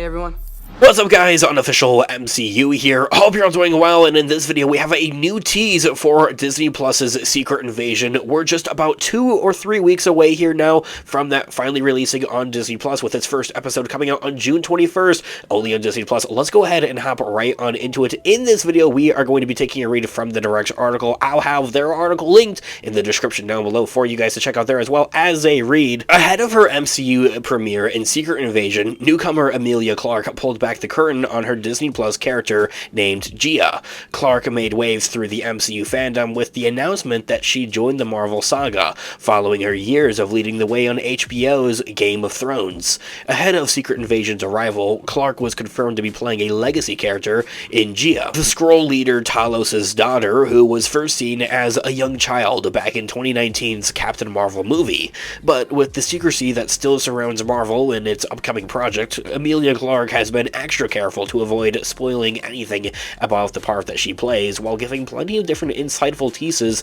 everyone. What's up guys, Unofficial MCU here. Hope you're all doing well, and in this video we have a new tease for Disney Plus's Secret Invasion. We're just about 2 or 3 weeks away here now from that finally releasing on Disney Plus, with its first episode coming out on June 21st, only on Disney Plus. Let's go ahead and hop right on into it. In this video we are going to be taking a read from the direct article. I'll have their article linked in the description down below for you guys to check out there as well as a read. Ahead of her MCU premiere in Secret Invasion, newcomer Emilia Clarke pulled back the curtain on her Disney Plus character named Gia. Clarke made waves through the MCU fandom with the announcement that she joined the Marvel saga, following her years of leading the way on HBO's Game of Thrones. Ahead of Secret Invasion's arrival, Clarke was confirmed to be playing a legacy character in Gia, the Skrull leader Talos' daughter, who was first seen as a young child back in 2019's Captain Marvel movie. But with the secrecy that still surrounds Marvel in its upcoming project, Emilia Clarke has been extra careful to avoid spoiling anything about the part that she plays, while giving plenty of different insightful teases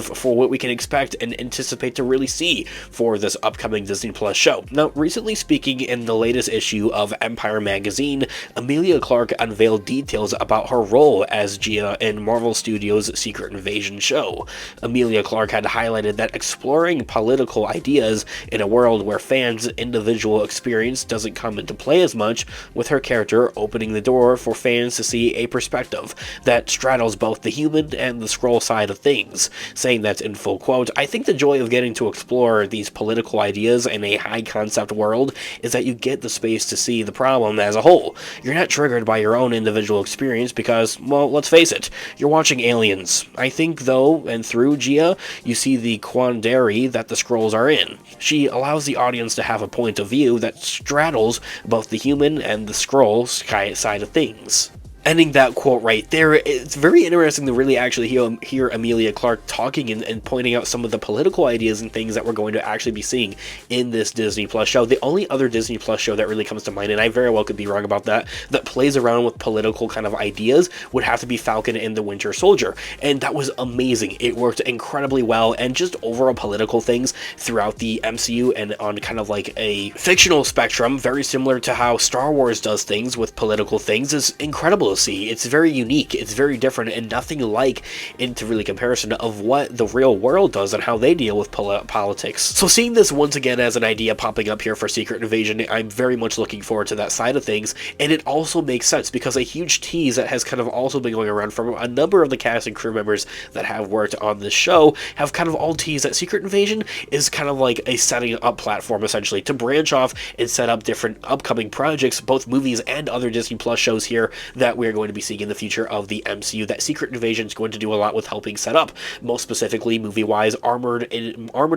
for what we can expect and anticipate to really see for this upcoming Disney Plus show. Now, recently speaking, in the latest issue of Empire magazine, Emilia Clarke unveiled details about her role as Gia in Marvel Studios' Secret Invasion show. Emilia Clarke had highlighted that exploring political ideas in a world where fans' individual experience doesn't come into play as much, with her character opening the door for fans to see a perspective that straddles both the human and the Skrull side of things, saying that, in full quote, "I think the joy of getting to explore these political ideas in a high-concept world is that you get the space to see the problem as a whole. You're not triggered by your own individual experience because, well, let's face it, you're watching aliens. I think, though, and through Gia, you see the quandary that the Skrulls are in. She allows the audience to have a point of view that straddles both the human and the Skrull side of things." Ending that quote right there, it's very interesting to really actually hear Emilia Clarke talking and pointing out some of the political ideas and things that we're going to actually be seeing in this Disney Plus show. The only other Disney Plus show that really comes to mind, and I very well could be wrong about that plays around with political kind of ideas, would have to be Falcon and the Winter Soldier. And that was amazing. It worked incredibly well, and just overall political things throughout the MCU and on kind of like a fictional spectrum, very similar to how Star Wars does things with political things, is incredible to see. It's very unique, it's very different, and nothing like into really comparison of what the real world does and how they deal with politics. So seeing this once again as an idea popping up here for Secret Invasion, I'm very much looking forward to that side of things, and it also makes sense because a huge tease that has kind of also been going around from a number of the cast and crew members that have worked on this show have kind of all teased that Secret Invasion is kind of like a setting up platform essentially to branch off and set up different upcoming projects, both movies and other Disney Plus shows here that we're going to be seeing in the future of the MCU. That Secret Invasion is going to do a lot with helping set up, most specifically movie-wise, Armored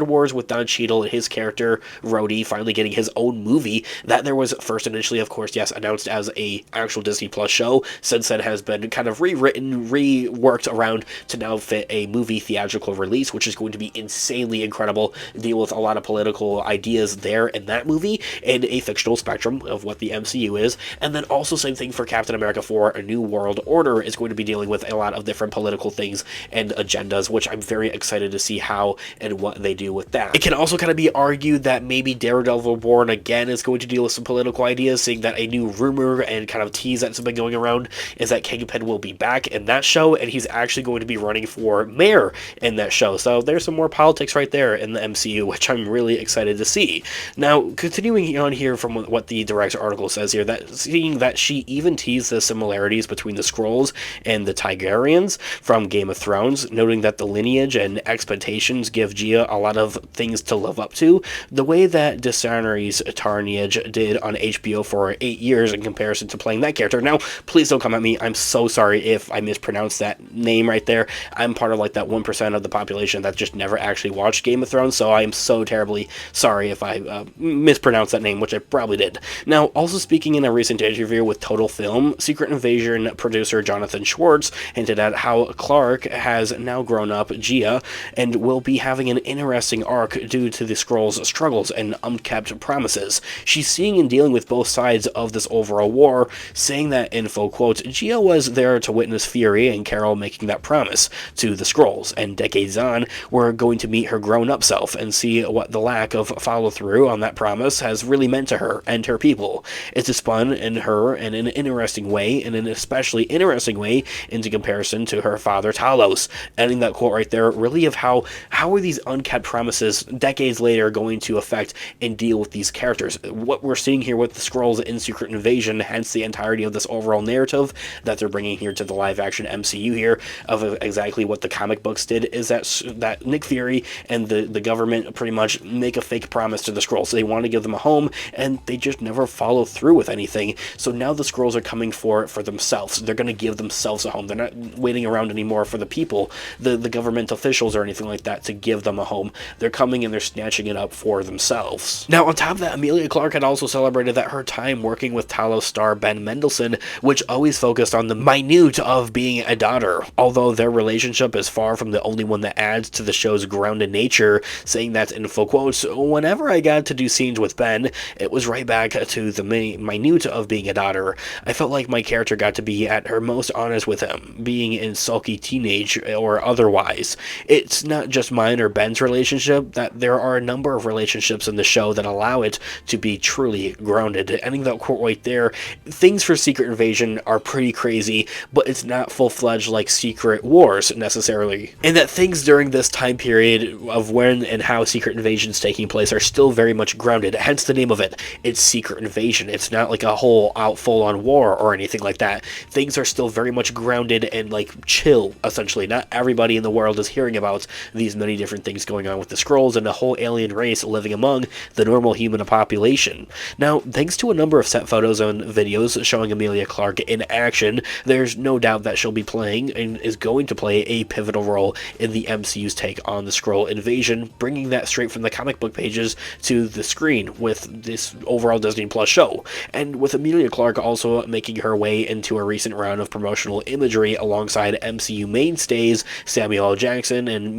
Wars with Don Cheadle and his character Rhodey finally getting his own movie that there was first initially, of course, yes, announced as a actual Disney Plus show. Since then has been kind of rewritten, reworked around to now fit a movie theatrical release, which is going to be insanely incredible, deal with a lot of political ideas there in that movie and a fictional spectrum of what the MCU is. And then also same thing for Captain America 4, A New World Order is going to be dealing with a lot of different political things and agendas, which I'm very excited to see how and what they do with that. It can also kind of be argued that maybe Daredevil Born Again is going to deal with some political ideas, seeing that a new rumor and kind of tease that's been going around is that Kingpin will be back in that show, and he's actually going to be running for mayor in that show. So there's some more politics right there in the MCU, which I'm really excited to see. Now, continuing on here from what the direct article says here, that seeing that she even teased the similarities between the Skrulls and the Targaryens from Game of Thrones, noting that the lineage and expectations give Gia a lot of things to live up to, the way that Daenerys Tarniage did on HBO for 8 years in comparison to playing that character. Now, please don't come at me. I'm so sorry if I mispronounced that name right there. I'm part of like that 1% of the population that just never actually watched Game of Thrones, so I am so terribly sorry if I mispronounced that name, which I probably did. Now, also speaking in a recent interview with Total Film, Secret Invasion Invasion producer Jonathan Schwartz hinted at how Clark has now grown up Gia and will be having an interesting arc due to the Skrulls' struggles and unkept promises. She's seeing and dealing with both sides of this overall war, saying that, in full quotes, Gia was there to witness Fury and Carol making that promise to the Skrulls, and decades on, we're going to meet her grown-up self and see what the lack of follow-through on that promise has really meant to her and her people. It's spun in her in an interesting way, and an especially interesting way into comparison to her father Talos. Ending that quote right there, really of how are these unkept promises decades later going to affect and deal with these characters. What we're seeing here with the Skrulls in Secret Invasion, hence the entirety of this overall narrative that they're bringing here to the live-action MCU here, of exactly what the comic books did, is that Nick Fury and the government pretty much make a fake promise to the Skrulls. They want to give them a home, and they just never follow through with anything. So now the Skrulls are coming for themselves. They're going to give themselves a home. They're not waiting around anymore for the people, the government officials or anything like that, to give them a home. They're coming and they're snatching it up for themselves. Now, on top of that, Emilia Clarke had also celebrated that her time working with Talos star Ben Mendelsohn, which always focused on the minute of being a daughter, although their relationship is far from the only one that adds to the show's grounded nature, saying that, in full quotes, whenever I got to do scenes with Ben, it was right back to the minute of being a daughter. I felt like my character got to be at her most honest with him, being in sulky teenage or otherwise. It's not just mine or Ben's relationship, that there are a number of relationships in the show that allow it to be truly grounded. Ending that quote right there, things for Secret Invasion are pretty crazy, but it's not full-fledged like Secret Wars necessarily. And that things during this time period of when and how Secret Invasion is taking place are still very much grounded, hence the name of it. It's Secret Invasion. It's not like a whole out full-on war or anything like that. Things are still very much grounded and like chill, essentially. Not everybody in the world is hearing about these many different things going on with the Skrulls and a whole alien race living among the normal human population. Now, thanks to a number of set photos and videos showing Emilia Clarke in action, there's no doubt that she'll be playing and is going to play a pivotal role in the MCU's take on the Skrull invasion, bringing that straight from the comic book pages to the screen with this overall Disney Plus show. And with Emilia Clarke also making her way into a recent round of promotional imagery alongside MCU mainstays Samuel L. Jackson and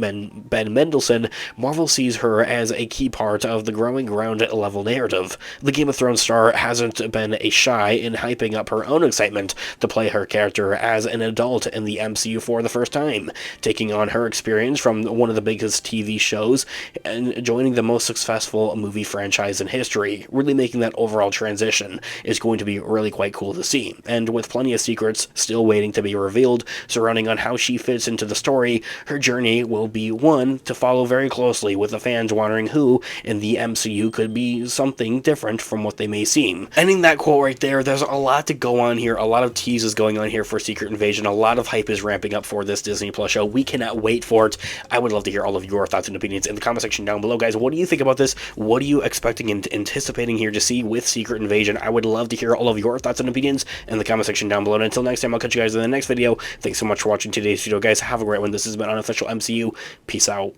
Ben Mendelsohn, Marvel sees her as a key part of the growing ground level narrative. The Game of Thrones star hasn't been shy in hyping up her own excitement to play her character as an adult in the MCU for the first time, taking on her experience from one of the biggest TV shows and joining the most successful movie franchise in history. Really making that overall transition is going to be really quite cool to see, and with plenty of secrets still waiting to be revealed surrounding on how she fits into the story, her journey will be one to follow very closely, with the fans wondering who in the MCU could be something different from what they may seem. Ending that quote right there, there's a lot to go on here, a lot of teases going on here for Secret Invasion, a lot of hype is ramping up for this Disney Plus show. We cannot wait for it. I would love to hear all of your thoughts and opinions in the comment section down below, guys. What do you think about this? What are you expecting and anticipating here to see with Secret Invasion? I would love to hear all of your thoughts and opinions in the comment section down below. And until next time, I'll catch you guys in the next video. Thanks so much for watching today's video, guys. Have a great one. This has been Unofficial MCU. Peace out.